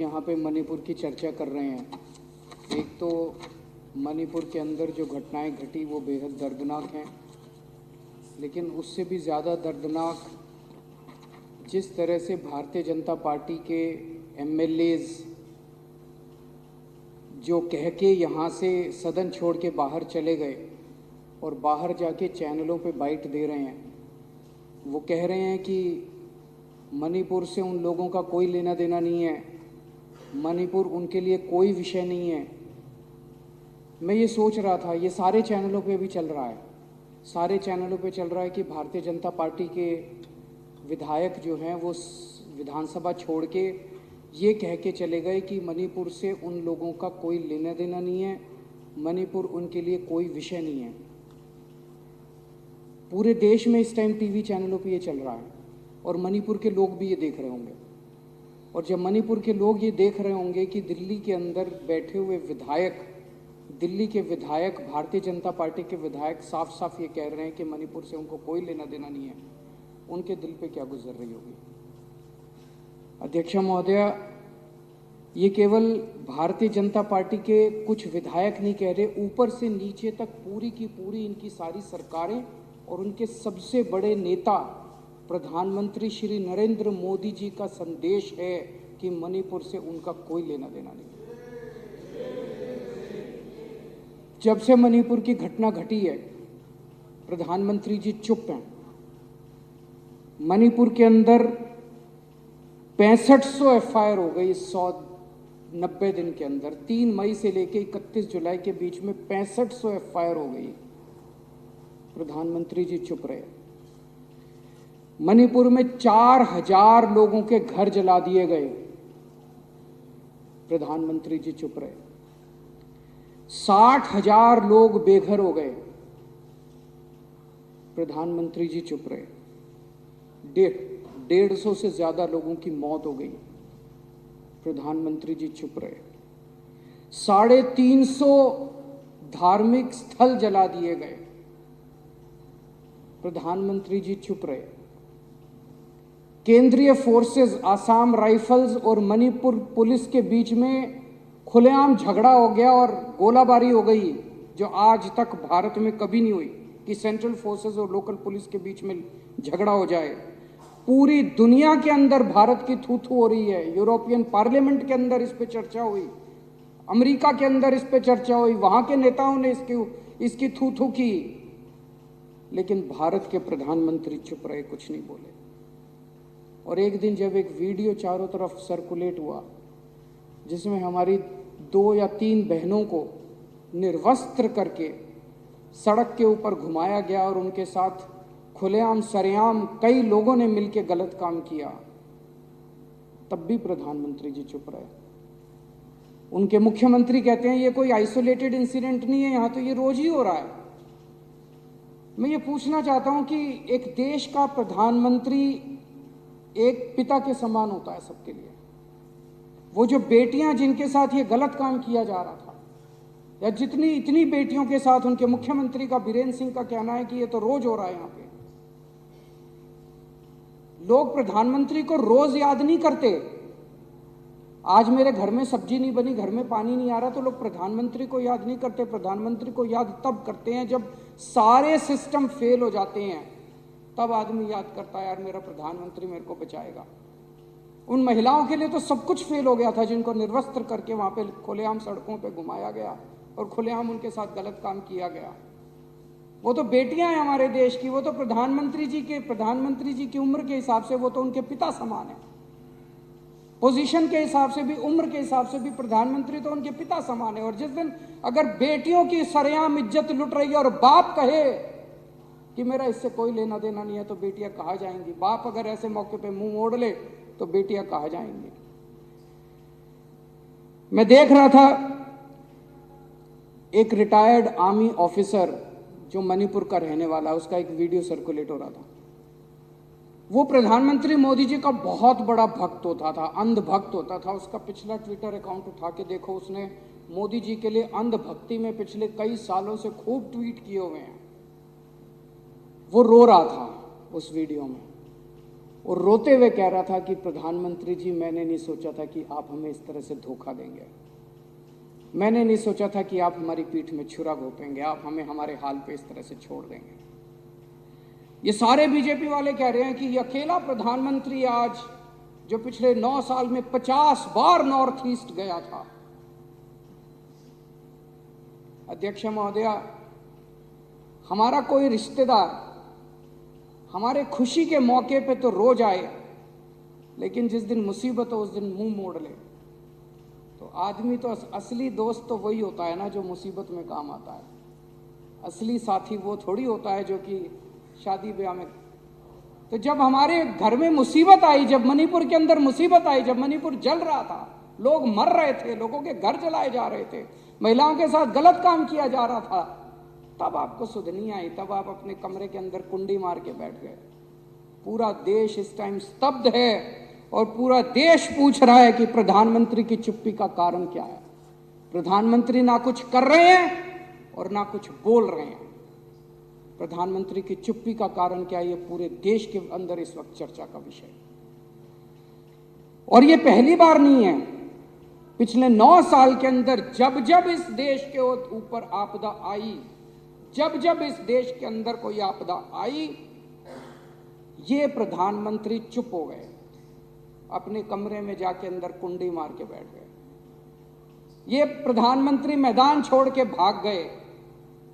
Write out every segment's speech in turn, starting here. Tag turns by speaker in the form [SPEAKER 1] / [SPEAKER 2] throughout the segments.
[SPEAKER 1] यहाँ पे मणिपुर की चर्चा कर रहे हैं। एक तो मणिपुर के अंदर जो घटनाएं घटी वो बेहद दर्दनाक हैं, लेकिन उससे भी ज़्यादा दर्दनाक जिस तरह से भारतीय जनता पार्टी के एमएलएज जो कह के यहाँ से सदन छोड़ के बाहर चले गए और बाहर जाके चैनलों पे बाइट दे रहे हैं। वो कह रहे हैं कि मणिपुर से उन लोगों का कोई लेना देना नहीं है, मणिपुर उनके लिए कोई विषय नहीं है। मैं ये सोच रहा था, ये सारे चैनलों पे भी चल रहा है, सारे चैनलों पे चल रहा है कि भारतीय जनता पार्टी के विधायक जो हैं वो विधानसभा छोड़ के ये कह के चले गए कि मणिपुर से उन लोगों का कोई लेना देना नहीं है, मणिपुर उनके लिए कोई विषय नहीं है। पूरे देश में इस टाइम टीवी चैनलों पे ये चल रहा है और मणिपुर के लोग भी ये देख रहे होंगे। और जब मणिपुर के लोग ये देख रहे होंगे कि दिल्ली के अंदर बैठे हुए विधायक, दिल्ली के विधायक, भारतीय जनता पार्टी के विधायक साफ साफ ये कह रहे हैं कि मणिपुर से उनको कोई लेना देना नहीं है, उनके दिल पे क्या गुजर रही होगी। अध्यक्ष महोदया, ये केवल भारतीय जनता पार्टी के कुछ विधायक नहीं कह रहे, ऊपर से नीचे तक पूरी की पूरी इनकी सारी सरकारें और उनके सबसे बड़े नेता प्रधानमंत्री श्री नरेंद्र मोदी जी का संदेश है कि मणिपुर से उनका कोई लेना देना नहीं। जब से मणिपुर की घटना घटी है, प्रधानमंत्री जी चुप हैं। मणिपुर के अंदर 6500 एफआईआर हो गई 190 दिन के अंदर। 3 मई से लेकर 31 जुलाई के बीच में 6500 एफआईआर हो गई। प्रधानमंत्री जी चुप रहे। मणिपुर में 4000 लोगों के घर जला दिए गए, प्रधानमंत्री जी चुप रहे। 60,000 लोग बेघर हो गए, प्रधानमंत्री जी चुप रहे। 150 से ज्यादा लोगों की मौत हो गई, प्रधानमंत्री जी चुप रहे। 350 धार्मिक स्थल जला दिए गए, प्रधानमंत्री जी चुप रहे। केंद्रीय फोर्सेस, आसाम राइफल्स और मणिपुर पुलिस के बीच में खुलेआम झगड़ा हो गया और गोलाबारी हो गई, जो आज तक भारत में कभी नहीं हुई कि सेंट्रल फोर्सेस और लोकल पुलिस के बीच में झगड़ा हो जाए। पूरी दुनिया के अंदर भारत की थू थू हो रही है। यूरोपियन पार्लियामेंट के अंदर इस पे चर्चा हुई, अमेरिका के अंदर इस पे चर्चा हुई, वहां के नेताओं ने इसकी थू थू की, लेकिन भारत के प्रधानमंत्री चुप रहे, कुछ नहीं बोले। और एक दिन जब एक वीडियो चारों तरफ सर्कुलेट हुआ जिसमें हमारी 2 या 3 बहनों को निर्वस्त्र करके सड़क के ऊपर घुमाया गया और उनके साथ खुलेआम सरेआम कई लोगों ने मिलकर गलत काम किया, तब भी प्रधानमंत्री जी चुप रहे। उनके मुख्यमंत्री कहते हैं ये कोई आइसोलेटेड इंसिडेंट नहीं है, यहां तो ये रोज ही हो रहा है। मैं ये पूछना चाहता हूं कि एक देश का प्रधानमंत्री एक पिता के समान होता है सबके लिए। वो जो बेटियां जिनके साथ ये गलत काम किया जा रहा था, या इतनी बेटियों के साथ उनके मुख्यमंत्री का, बीरेंद्र सिंह का कहना है कि ये तो रोज हो रहा है। यहां पे लोग प्रधानमंत्री को रोज याद नहीं करते। आज मेरे घर में सब्जी नहीं बनी, घर में पानी नहीं आ रहा, तो लोग प्रधानमंत्री को याद नहीं करते। प्रधानमंत्री को याद तब करते हैं जब सारे सिस्टम फेल हो जाते हैं, तब आदमी याद करता है यार मेरा प्रधानमंत्री मेरे को बचाएगा। उन महिलाओं के लिए तो सब कुछ फेल हो गया था जिनको निर्वस्त्र करके वहां पे खुलेआम सड़कों पे घुमाया गया और खुलेआम उनके साथ गलत काम किया गया। वो तो बेटियां हैं हमारे देश की, वो तो प्रधानमंत्री जी की उम्र के हिसाब से वो तो उनके पिता समान है। पोजीशन के हिसाब से भी, उम्र के हिसाब से भी प्रधानमंत्री तो उनके पिता समान है। और जिस दिन अगर बेटियों की सरेआम इज्जत लुट रही है और बाप कहे कि मेरा इससे कोई लेना देना नहीं है, तो बेटियां कहाँ जाएंगी? बाप अगर ऐसे मौके पे मुंह मोड़ ले तो बेटियां कहाँ जाएंगी? मैं देख रहा था एक रिटायर्ड आर्मी ऑफिसर जो मणिपुर का रहने वाला, उसका एक वीडियो सर्कुलेट हो रहा था। वो प्रधानमंत्री मोदी जी का बहुत बड़ा भक्त होता था, अंध भक्त होता था। उसका पिछला ट्विटर अकाउंट उठा के देखो, उसने मोदी जी के लिए अंध भक्ति में पिछले कई सालों से खूब ट्वीट किए हुए हैं। वो रो रहा था उस वीडियो में। और रोते हुए कह रहा था कि प्रधानमंत्री जी, मैंने नहीं सोचा था कि आप हमें इस तरह से धोखा देंगे, मैंने नहीं सोचा था कि आप हमारी पीठ में छुरा घोंपेंगे, आप हमें हमारे हाल पे इस तरह से छोड़ देंगे। ये सारे बीजेपी वाले कह रहे हैं कि ये अकेला प्रधानमंत्री आज जो पिछले 9 साल में 50 बार नॉर्थ ईस्ट गया था। अध्यक्ष महोदया, हमारा कोई रिश्तेदार हमारे खुशी के मौके पे तो रोज आए, लेकिन जिस दिन मुसीबत हो उस दिन मुंह मोड़ ले। तो आदमी तो असली दोस्त तो वही होता है ना जो मुसीबत में काम आता है। असली साथी वो थोड़ी होता है जो कि शादी ब्याह में। तो जब हमारे घर में मुसीबत आई, जब मणिपुर के अंदर मुसीबत आई, जब मणिपुर जल रहा था, लोग मर रहे थे, लोगों के घर जलाए जा रहे थे, महिलाओं के साथ गलत काम किया जा रहा था, तब आपको सुध नहीं आई, तब आप अपने कमरे के अंदर कुंडी मार के बैठ गए। पूरा देश इस टाइम स्तब्ध है और पूरा देश पूछ रहा है कि प्रधानमंत्री की चुप्पी का कारण क्या है। प्रधानमंत्री ना कुछ कर रहे हैं और ना कुछ बोल रहे हैं। प्रधानमंत्री की चुप्पी का कारण क्या है, ये पूरे देश के अंदर इस वक्त चर्चा का विषय। और ये पहली बार नहीं है, पिछले 9 साल के अंदर जब जब इस देश के ऊपर आपदा आई, जब जब इस देश के अंदर कोई आपदा आई, ये प्रधानमंत्री चुप हो गए, अपने कमरे में जाके अंदर कुंडी मार के बैठ गए। ये प्रधानमंत्री मैदान छोड़ के भाग गए।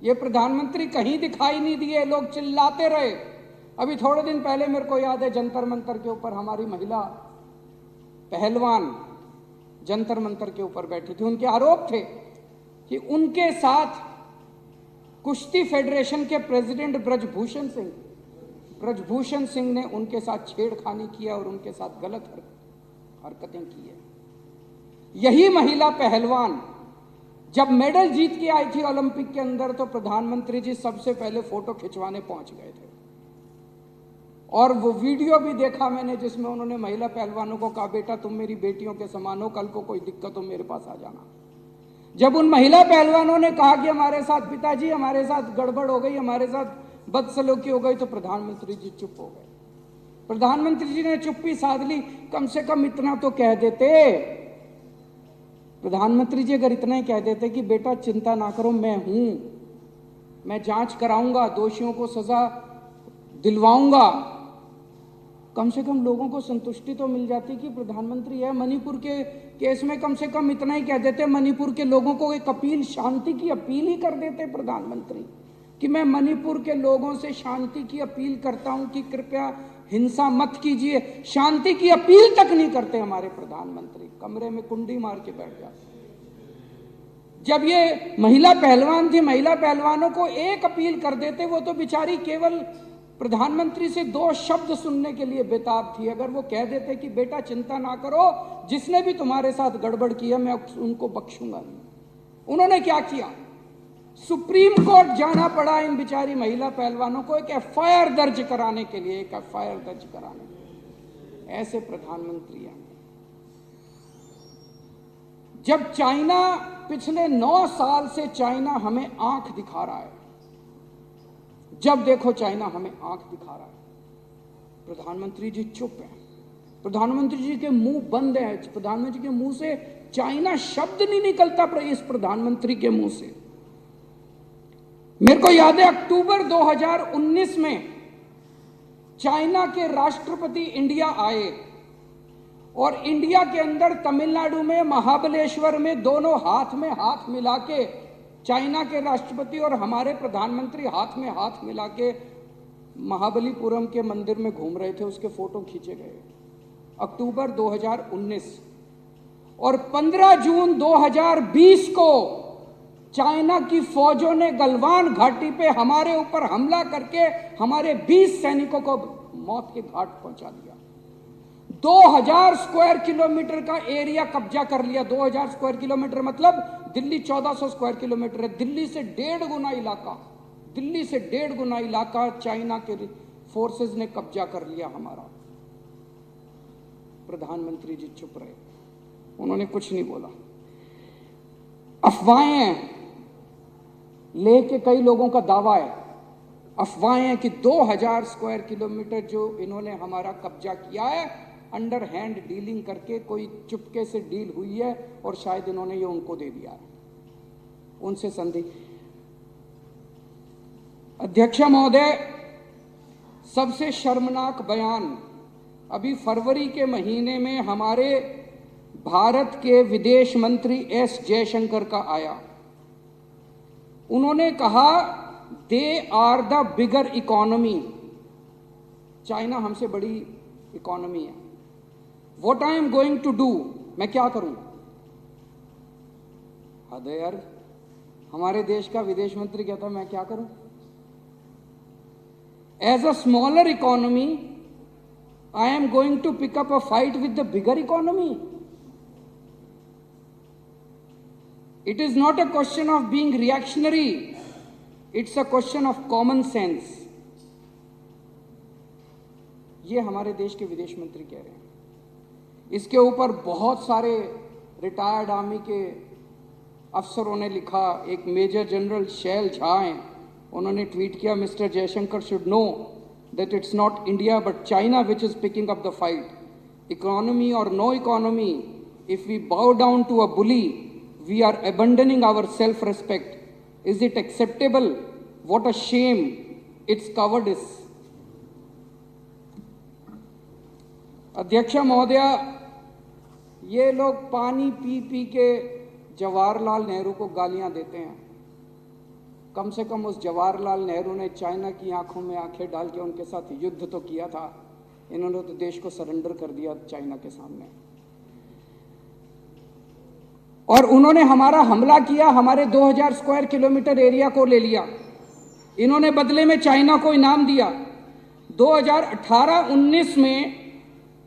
[SPEAKER 1] ये प्रधानमंत्री कहीं दिखाई नहीं दिए, लोग चिल्लाते रहे। अभी थोड़े दिन पहले मेरे को याद है, जंतर मंतर के ऊपर हमारी महिला पहलवान जंतर मंतर के ऊपर बैठी थी। उनके आरोप थे कि उनके साथ कुश्ती फेडरेशन के प्रेसिडेंट ब्रजभूषण सिंह ने उनके साथ छेड़खानी किया और उनके साथ गलत हरकतें की है। यही महिला पहलवान जब मेडल जीत के आई थी ओलंपिक के अंदर, तो प्रधानमंत्री जी सबसे पहले फोटो खिंचवाने पहुंच गए थे। और वो वीडियो भी देखा मैंने जिसमें उन्होंने महिला पहलवानों को कहा, बेटा तुम मेरी बेटियों के समान हो, कल को कोई दिक्कत हो मेरे पास आ जाना। जब उन महिला पहलवानों ने कहा कि हमारे साथ पिताजी, हमारे साथ गड़बड़ हो गई, हमारे साथ बदसलूकी हो गई, तो प्रधानमंत्री जी चुप हो गए। प्रधानमंत्री जी ने चुप्पी साध ली। कम से कम इतना तो कह देते, प्रधानमंत्री जी अगर इतना ही कह देते कि बेटा चिंता ना करो, मैं हूं, मैं जांच कराऊंगा, दोषियों को सजा दिलवाऊंगा, कम से कम लोगों को संतुष्टि तो मिल जाती कि प्रधानमंत्री है। मणिपुर के केस में कम से कम इतना ही कह देते, मणिपुर के लोगों को एक अपील, शांति की अपील ही कर देते प्रधानमंत्री कि मैं मणिपुर के लोगों से शांति की अपील करता हूं कि कृपया हिंसा मत कीजिए। शांति की अपील तक नहीं करते हमारे प्रधानमंत्री, कमरे में कुंडी मार के बैठ जाते। जब ये महिला पहलवान थी, महिला पहलवानों को एक अपील कर देते, वो तो बेचारी केवल प्रधानमंत्री से 2 शब्द सुनने के लिए बेताब थी। अगर वो कह देते कि बेटा चिंता ना करो, जिसने भी तुम्हारे साथ गड़बड़ किया मैं उनको बख्शूंगा नहीं। उन्होंने क्या किया, सुप्रीम कोर्ट जाना पड़ा इन बिचारी महिला पहलवानों को एक एफआईआर दर्ज कराने के लिए, एक एफआईआर दर्ज कराने के लिए। ऐसे प्रधानमंत्री हैं। जब चाइना पिछले 9 साल से चाइना हमें आंख दिखा रहा है, जब देखो चाइना हमें आंख दिखा रहा है, प्रधानमंत्री जी चुप हैं। प्रधानमंत्री जी के मुंह बंद है। प्रधानमंत्री के मुंह से चाइना शब्द नहीं निकलता इस प्रधानमंत्री के मुंह से। मेरे को याद है अक्टूबर 2019 में चाइना के राष्ट्रपति इंडिया आए और इंडिया के अंदर तमिलनाडु में महाबलेश्वर में दोनों हाथ में हाथ मिला के चाइना के राष्ट्रपति और हमारे प्रधानमंत्री हाथ में हाथ मिला के महाबलीपुरम के मंदिर में घूम रहे थे। उसके फोटो खींचे गए अक्टूबर 2019। और 15 जून 2020 को चाइना की फौजों ने गलवान घाटी पे हमारे ऊपर हमला करके हमारे 20 सैनिकों को मौत के घाट पहुंचा दिया। 2000 स्क्वायर किलोमीटर का एरिया कब्जा कर लिया। 2000 स्क्वायर किलोमीटर मतलब दिल्ली 1400 स्क्वायर किलोमीटर है। दिल्ली से 1.5 गुना इलाका, दिल्ली से 1.5 गुना इलाका चाइना के फोर्सेस ने कब्जा कर लिया हमारा। प्रधानमंत्री जी चुप रहे, उन्होंने कुछ नहीं बोला। अफवाहें लेके कई लोगों का दावा है, अफवाहें कि 2000 स्क्वायर किलोमीटर जो इन्होंने हमारा कब्जा किया है, अंडर हैंड डीलिंग करके कोई चुपके से डील हुई है और शायद इन्होंने ये उनको दे दिया है, उनसे संधि। अध्यक्ष महोदय, सबसे शर्मनाक बयान अभी फरवरी के महीने में हमारे भारत के विदेश मंत्री एस जयशंकर का आया। उन्होंने कहा they are the bigger economy, China हमसे बड़ी इकोनॉमी है। What I am going to do, मैं क्या करूं? हद है यार, हमारे देश का विदेश मंत्री कहता मैं क्या करूं? As a smaller economy I am going to pick up a fight with the bigger economy. It is not a question of being reactionary. It's a question of common sense. ये हमारे देश के विदेश मंत्री कह रहे हैं। इसके ऊपर बहुत सारे रिटायर्ड आर्मी के अफसरों ने लिखा। एक मेजर जनरल शैल झा हैं, उन्होंने ट्वीट किया, mister Jaishankar should know that it's not India but China which is picking up the fight. Economy or no economy, if we bow down to a bully, we are abandoning our self-respect. Is it acceptable? What a shame. It's cowardice. अध्यक्ष महोदया, ये लोग पानी P P के जवाहरलाल नेहरू को गालियां देते हैं। कम से कम उस जवाहरलाल नेहरू ने चाइना की आंखों में आंखें डाल के उनके साथ युद्ध तो किया था। इन्होंने तो देश को सरेंडर कर दिया चाइना के सामने। और उन्होंने हमारा हमला किया, हमारे 2000 स्क्वायर किलोमीटर एरिया को ले लिया। इन्होंने बदले में चाइना को इनाम दिया। 2018-19 में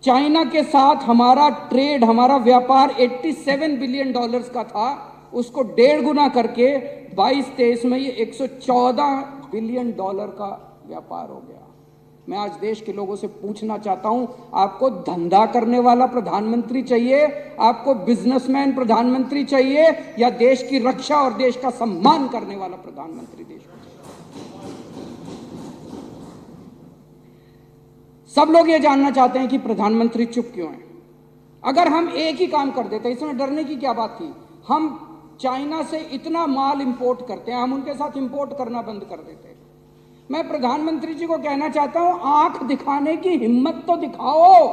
[SPEAKER 1] चाइना के साथ हमारा ट्रेड, हमारा व्यापार 87 बिलियन डॉलर्स का था, उसको 1.5 गुना करके 22-23 में ये 114 बिलियन डॉलर का व्यापार हो गया। मैं आज देश के लोगों से पूछना चाहता हूं, आपको धंधा करने वाला प्रधानमंत्री चाहिए, आपको बिजनेसमैन प्रधानमंत्री चाहिए, या देश की रक्षा और देश का सम्मान करने वाला प्रधानमंत्री देश को चाहिए? सब लोग ये जानना चाहते हैं कि प्रधानमंत्री चुप क्यों है। अगर हम एक ही काम कर देते, इसमें डरने की क्या बात थी? हम चाइना से इतना माल इंपोर्ट करते हैं, हम उनके साथ इंपोर्ट करना बंद कर देते हैं। मैं प्रधानमंत्री जी को कहना चाहता हूं, आंख दिखाने की हिम्मत तो दिखाओ।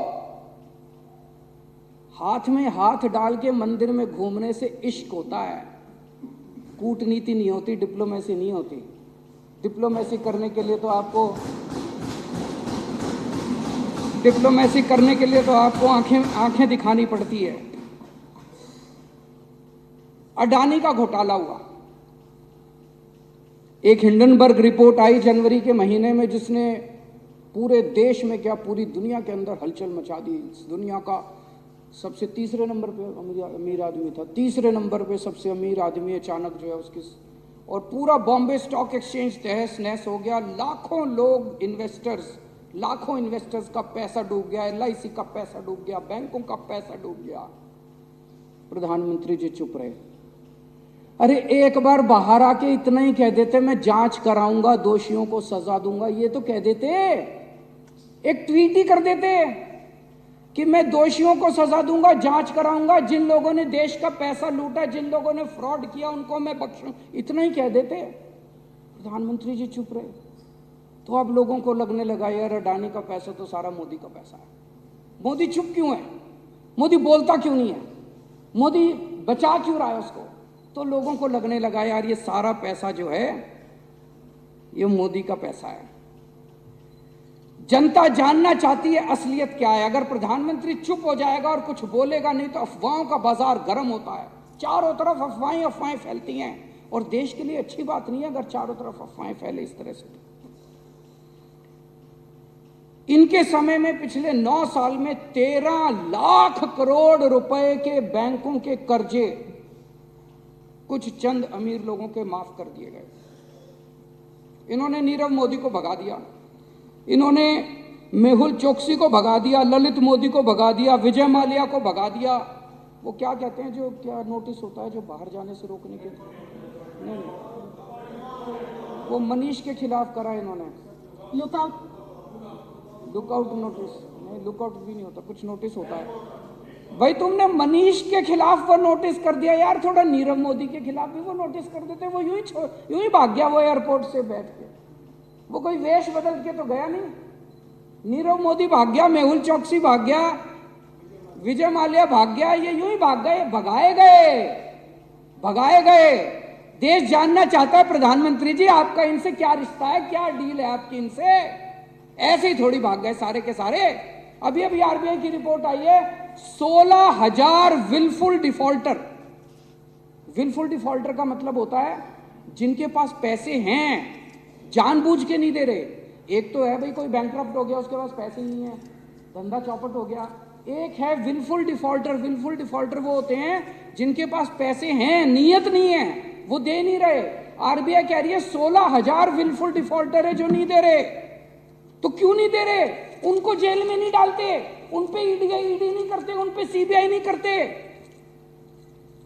[SPEAKER 1] हाथ में हाथ डाल के मंदिर में घूमने से इश्क होता है, कूटनीति नहीं होती, डिप्लोमेसी नहीं होती। डिप्लोमेसी करने के लिए तो आपको आंखें दिखानी पड़ती है। अडानी का घोटाला हुआ, एक हिंडनबर्ग रिपोर्ट आई जनवरी के महीने में, जिसने पूरे देश में क्या पूरी दुनिया के अंदर हलचल मचा दी। दुनिया का सबसे तीसरे नंबर पे अमीर आदमी था, तीसरे नंबर पे सबसे अमीर आदमी अचानक जो है उसकी, और पूरा बॉम्बे स्टॉक एक्सचेंज तहस नहस हो गया। लाखों इन्वेस्टर्स का पैसा डूब गया, LIC का पैसा डूब गया, बैंकों का पैसा डूब गया। प्रधानमंत्री जी चुप रहे। अरे एक बार बाहर आके इतना ही कह देते, मैं जांच कराऊंगा, दोषियों को सजा दूंगा, ये तो कह देते, एक ट्वीट ही कर देते कि मैं दोषियों को सजा दूंगा, जांच कराऊंगा, जिन लोगों ने देश का पैसा लूटा, जिन लोगों ने फ्रॉड किया, उनको मैं बख्शूं, इतना ही कह देते। प्रधानमंत्री जी चुप रहे। तो अब लोगों को लगने लगा यार अडानी का पैसा तो सारा मोदी का पैसा है। मोदी चुप क्यों है? मोदी बोलता क्यों नहीं है? मोदी बचा क्यों रहा है उसको? तो लोगों को लगने लगा यार ये सारा पैसा जो है ये मोदी का पैसा है। जनता जानना चाहती है असलियत क्या है। अगर प्रधानमंत्री चुप हो जाएगा और कुछ बोलेगा नहीं तो अफवाहों का बाजार गर्म होता है। चारों तरफ अफवाहें फैलती हैं और देश के लिए अच्छी बात नहीं है अगर चारों तरफ अफवाहें फैले इस तरह से। इनके समय में पिछले 9 साल में 13 लाख करोड़ रुपए के बैंकों के कर्जे कुछ चंद अमीर लोगों के माफ कर दिए गए। इन्होंने नीरव मोदी को भगा दिया, इन्होंने मेहुल चोकसी को भगा दिया, ललित मोदी को भगा दिया, विजय माल्या को भगा दिया। वो क्या कहते हैं, जो क्या नोटिस होता है जो बाहर जाने से रोकने के, नहीं वो मनीष के खिलाफ करा इन्होंने लुकआउट नोटिस। नहीं, लुकआउट भी नहीं होता, कुछ नोटिस होता है। भाई तुमने मनीष के खिलाफ वो नोटिस कर दिया यार, थोड़ा नीरव मोदी के खिलाफ भी वो नोटिस कर देते। वो यूं ही भाग गया वो एयरपोर्ट से बैठ के, वो कोई वेश बदल के तो गया नहीं। नीरव मोदी भाग गया, मेहुल चौकसी भाग गया, विजय माल्या भाग गया, ये यूं ही भाग गए, भगाए गए। देश जानना चाहता है प्रधानमंत्री जी आपका इनसे क्या रिश्ता है, क्या डील है आपकी इनसे। ऐसे ही थोड़ी भाग गए सारे के सारे। अभी आरबीआई की रिपोर्ट आई है, 16,000 विलफुल डिफॉल्टर। विलफुल डिफॉल्टर का मतलब होता है जिनके पास पैसे हैं, जानबूझ के नहीं दे रहे। एक तो है भाई कोई बैंकक्रप्ट हो गया, उसके पास पैसे नहीं है, धंधा चौपट हो गया। एक है विलफुल डिफॉल्टर। विलफुल डिफॉल्टर वो होते हैं जिनके पास पैसे हैं, नीयत नहीं है, वो दे नहीं रहे। आरबीआई कह रही है 16,000 विलफुल डिफॉल्टर है जो नहीं दे रहे। तो क्यों नहीं दे रहे? उनको जेल में नहीं डालते, उन पे ईडी नहीं करते, उन पे सीबीआई नहीं करते।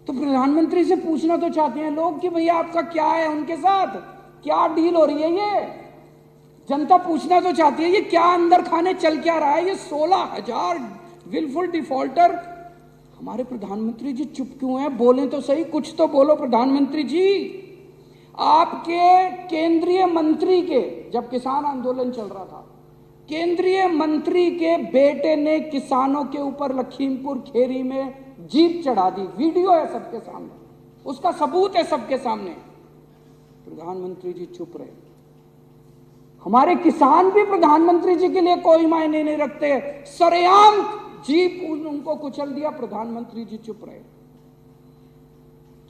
[SPEAKER 1] तो प्रधानमंत्री से पूछना तो चाहते हैं लोग कि भैया आपका क्या है, उनके साथ क्या डील हो रही है। ये जनता पूछना तो चाहती है, ये क्या अंदर खाने चल क्या रहा है। ये 16,000 विलफुल डिफॉल्टर। हमारे प्रधानमंत्री जी चुप क्यों हैं? बोलें तो सही, कुछ तो बोलो प्रधानमंत्री जी। आपके केंद्रीय मंत्री के, जब किसान आंदोलन चल रहा था, केंद्रीय मंत्री के बेटे ने किसानों के ऊपर लखीमपुर खेरी में जीप चढ़ा दी। वीडियो है सबके सामने, उसका सबूत है सबके सामने। प्रधानमंत्री जी चुप रहे। हमारे किसान भी प्रधानमंत्री जी के लिए कोई मायने नहीं रखते। सरेआम जीप उनको कुचल दिया, प्रधानमंत्री जी चुप रहे।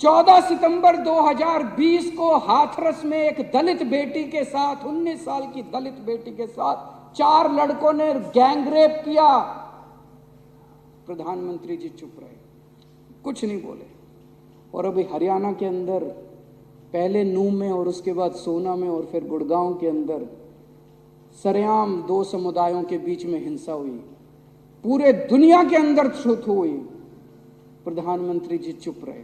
[SPEAKER 1] 14 सितंबर 2020 को हाथरस में एक दलित बेटी के साथ, 19 साल की दलित बेटी के साथ 4 लड़कों ने गैंगरेप किया। प्रधानमंत्री जी चुप रहे, कुछ नहीं बोले। और अभी हरियाणा के अंदर पहले नूह में और उसके बाद सोना में और फिर गुड़गांव के अंदर सरेआम 2 समुदायों के बीच में हिंसा हुई। पूरे दुनिया के अंदर छूत हुई। प्रधानमंत्री जी चुप रहे।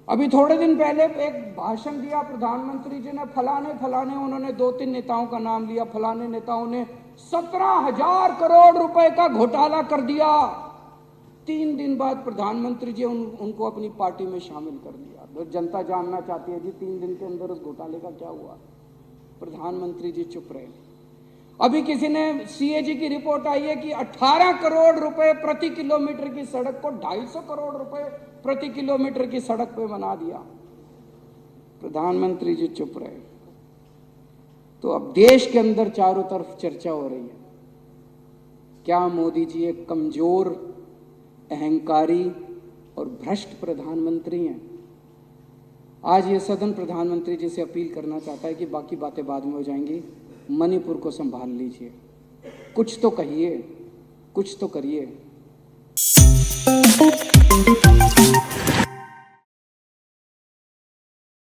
[SPEAKER 1] अभी थोड़े दिन पहले एक भाषण दिया प्रधानमंत्री जी ने, फलाने उन्होंने 2-3 नेताओं का नाम लिया। फलाने नेताओं ने 17,000 करोड़ रुपए का घोटाला कर दिया। 3 दिन बाद प्रधानमंत्री जी उनको अपनी पार्टी में शामिल कर दिया। तो जनता जानना चाहती है जी 3 दिन के अंदर उस घोटाले का क्या हुआ। प्रधानमंत्री जी चुप रहे। अभी किसी ने सीएजी की रिपोर्ट आई है कि 18 करोड़ रुपए प्रति किलोमीटर की सड़क को 250 करोड़ रुपए प्रति किलोमीटर की सड़क पे बना दिया। प्रधानमंत्री जी चुप रहे। तो अब देश के अंदर चारों तरफ चर्चा हो रही है, क्या मोदी जी एक कमजोर, अहंकारी और भ्रष्ट प्रधानमंत्री हैं। आज ये सदन प्रधानमंत्री जी से अपील करना चाहता है कि बाकी बातें बाद में हो जाएंगी, मणिपुर को संभाल लीजिए, कुछ तो कहिए, कुछ तो करिए।